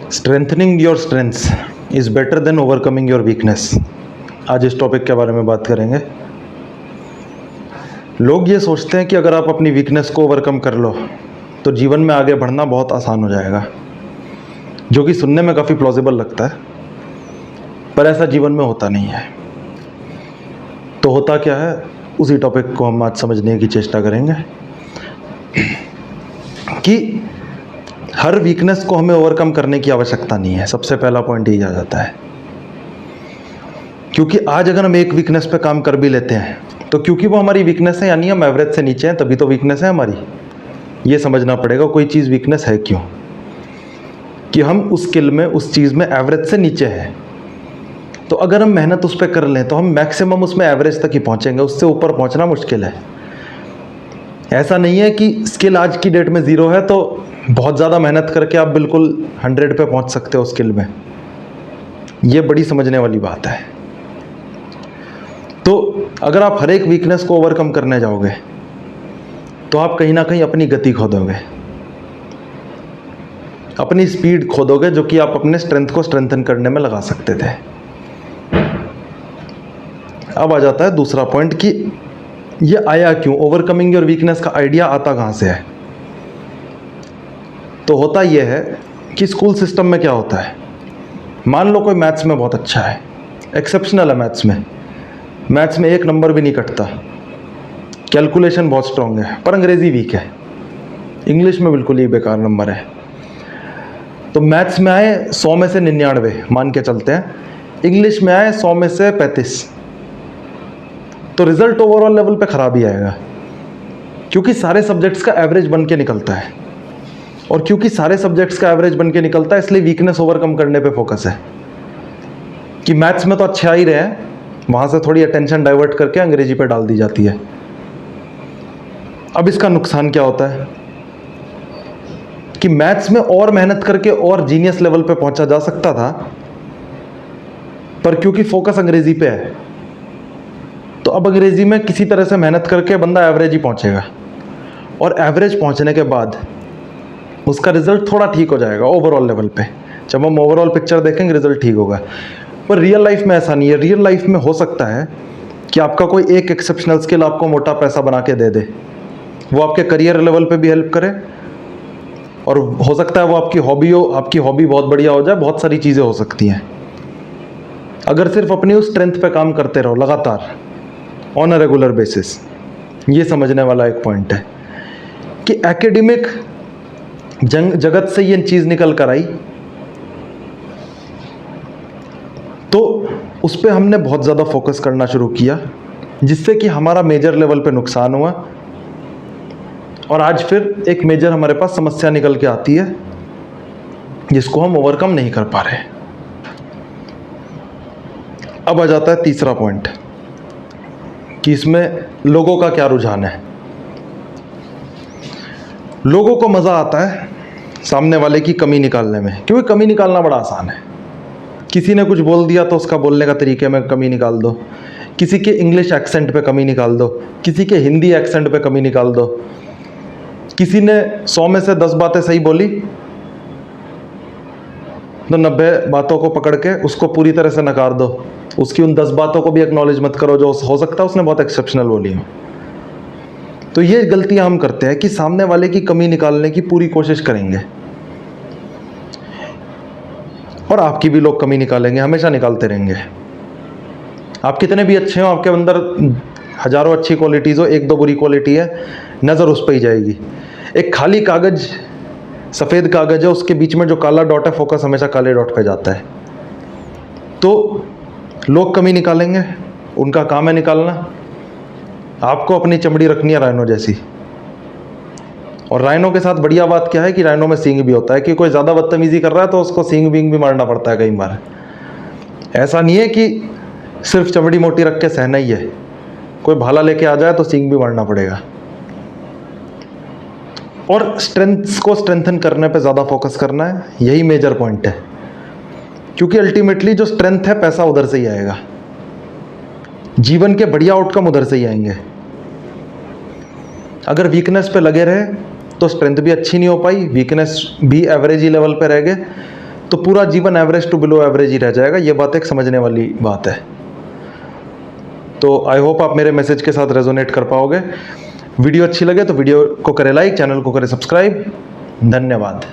Strengthening your strengths is better than overcoming your weakness. आज इस topic के बारे में बात करेंगे। लोग ये सोचते हैं कि अगर आप अपनी वीकनेस को ओवरकम कर लो तो जीवन में आगे बढ़ना बहुत आसान हो जाएगा, जो कि सुनने में काफ़ी प्लॉजिबल लगता है, पर ऐसा जीवन में होता नहीं है। तो होता क्या है, उसी टॉपिक को हम आज समझने की चेष्टा करेंगे कि हर वीकनेस को हमें ओवरकम करने की आवश्यकता नहीं है। सबसे पहला पॉइंट यही आ जाता है, क्योंकि आज अगर हम एक वीकनेस पे काम कर भी लेते हैं तो क्योंकि वो हमारी वीकनेस है, यानी हम एवरेज से नीचे हैं, तभी तो वीकनेस है हमारी। ये समझना पड़ेगा कोई चीज़ वीकनेस है क्यों, कि हम उस स्किल में, उस चीज़ में एवरेज से नीचे हैं। तो अगर हम मेहनत उस पर कर लें तो हम मैक्सिमम उसमें एवरेज तक ही पहुंचेंगे, उससे ऊपर पहुंचना मुश्किल है। ऐसा नहीं है कि स्किल आज की डेट में 0 है तो बहुत ज़्यादा मेहनत करके आप बिल्कुल 100 पे पहुंच सकते हो स्किल में। ये बड़ी समझने वाली बात है। तो अगर आप हर एक वीकनेस को ओवरकम करने जाओगे तो आप कहीं ना कहीं अपनी गति खो दोगे, अपनी स्पीड खो दोगे, जो कि आप अपने स्ट्रेंथ को स्ट्रेंथन करने में लगा सकते थे। अब आ जाता है दूसरा पॉइंट कि ये आया क्यों, ओवरकमिंग योर वीकनेस का आइडिया आता कहाँ से है। तो होता यह है कि स्कूल सिस्टम में क्या होता है, मान लो कोई मैथ्स में बहुत अच्छा है, एक्सेप्शनल है मैथ्स में 1 नंबर भी नहीं कटता, कैलकुलेशन बहुत स्ट्रांग है, पर अंग्रेजी वीक है, इंग्लिश में बिल्कुल ही बेकार नंबर है। तो मैथ्स में आए 100 में से 99 मान के चलते हैं, इंग्लिश में आए 100 में से 35, तो रिजल्ट ओवरऑल लेवल पे खराब ही आएगा, क्योंकि सारे सब्जेक्ट्स का एवरेज बन के निकलता है। और क्योंकि सारे सब्जेक्ट्स का एवरेज बन के निकलता है, इसलिए वीकनेस ओवरकम करने पे फोकस है कि मैथ्स में तो अच्छे आ ही रहे हैं, वहाँ से थोड़ी अटेंशन डाइवर्ट करके अंग्रेजी पे डाल दी जाती है। अब इसका नुकसान क्या होता है कि मैथ्स में और मेहनत करके और जीनियस लेवल पे पहुंचा जा सकता था, पर क्योंकि फोकस अंग्रेजी पे है तो अब अंग्रेजी में किसी तरह से मेहनत करके बंदा एवरेज ही पहुंचेगा, और एवरेज पहुंचने के बाद उसका रिजल्ट थोड़ा ठीक हो जाएगा ओवरऑल लेवल पे। जब हम ओवरऑल पिक्चर देखेंगे रिजल्ट ठीक होगा, पर रियल लाइफ में ऐसा नहीं है। रियल लाइफ में हो सकता है कि आपका कोई एक एक्सेप्शनल स्किल आपको मोटा पैसा बना के दे दे, वो आपके करियर लेवल पे भी हेल्प करे, और हो सकता है वो आपकी हॉबी हो, आपकी हॉबी बहुत बढ़िया हो जाए, बहुत सारी चीज़ें हो सकती हैं। अगर सिर्फ अपनी उस स्ट्रेंथ पे काम करते रहो लगातार ऑन अ रेगुलर बेसिस। ये समझने वाला एक पॉइंट है कि एकेडमिक जगत से ये चीज़ निकल कर आई तो उस पर हमने बहुत ज़्यादा फोकस करना शुरू किया, जिससे कि हमारा मेजर लेवल पे नुकसान हुआ, और आज फिर एक मेजर हमारे पास समस्या निकल के आती है जिसको हम ओवरकम नहीं कर पा रहे। अब आ जाता है तीसरा पॉइंट कि इसमें लोगों का क्या रुझान है। लोगों को मज़ा आता है सामने वाले की कमी निकालने में, क्योंकि कमी निकालना बड़ा आसान है। किसी ने कुछ बोल दिया तो उसका बोलने का तरीके में कमी निकाल दो, किसी के इंग्लिश एक्सेंट पे कमी निकाल दो, किसी के हिंदी एक्सेंट पे कमी निकाल दो, किसी ने 100 में से 10 बातें सही बोली तो 90 बातों को पकड़ के उसको पूरी तरह से नकार दो, उसकी उन 10 बातों को भी एक्नॉलेज मत करो जो हो सकता है उसने बहुत एक्सेप्शनल बोली हो। तो ये गलतियां हम करते हैं कि सामने वाले की कमी निकालने की पूरी कोशिश करेंगे, और आपकी भी लोग कमी निकालेंगे, हमेशा निकालते रहेंगे। आप कितने भी अच्छे हो, आपके अंदर हजारों अच्छी क्वालिटीज़ हो, 1-2 बुरी क्वालिटी है, नज़र उस पर ही जाएगी। एक खाली कागज़, सफ़ेद कागज़ है, उसके बीच में जो काला डॉट है, फोकस हमेशा काले डॉट पे जाता है। तो लोग कमी निकालेंगे, उनका काम है निकालना। आपको अपनी चमड़ी रखनी है राइनो जैसी, और राइनो के साथ बढ़िया बात क्या है कि राइनो में सींग भी होता है, कि कोई ज़्यादा बदतमीज़ी कर रहा है तो उसको सींग बींग भी मारना पड़ता है कई बार। ऐसा नहीं है कि सिर्फ चमड़ी मोटी रख के सहना ही है, कोई भाला लेके आ जाए तो सींग भी मारना पड़ेगा। और स्ट्रेंथ्स को स्ट्रेंथन करने पे ज़्यादा फोकस करना है, यही मेजर पॉइंट है, क्योंकि अल्टीमेटली जो स्ट्रेंथ है, पैसा उधर से ही आएगा, जीवन के बढ़िया आउटकम उधर से ही आएंगे। अगर वीकनेस पे लगे रहे तो स्ट्रेंथ भी अच्छी नहीं हो पाई, वीकनेस भी एवरेज ही लेवल पे रह गए, तो पूरा जीवन एवरेज टू बिलो एवरेज ही रह जाएगा। ये बात एक समझने वाली बात है। तो आई होप आप मेरे मैसेज के साथ रेजोनेट कर पाओगे। वीडियो अच्छी लगे तो वीडियो को करें लाइक, चैनल को करें सब्सक्राइब। धन्यवाद।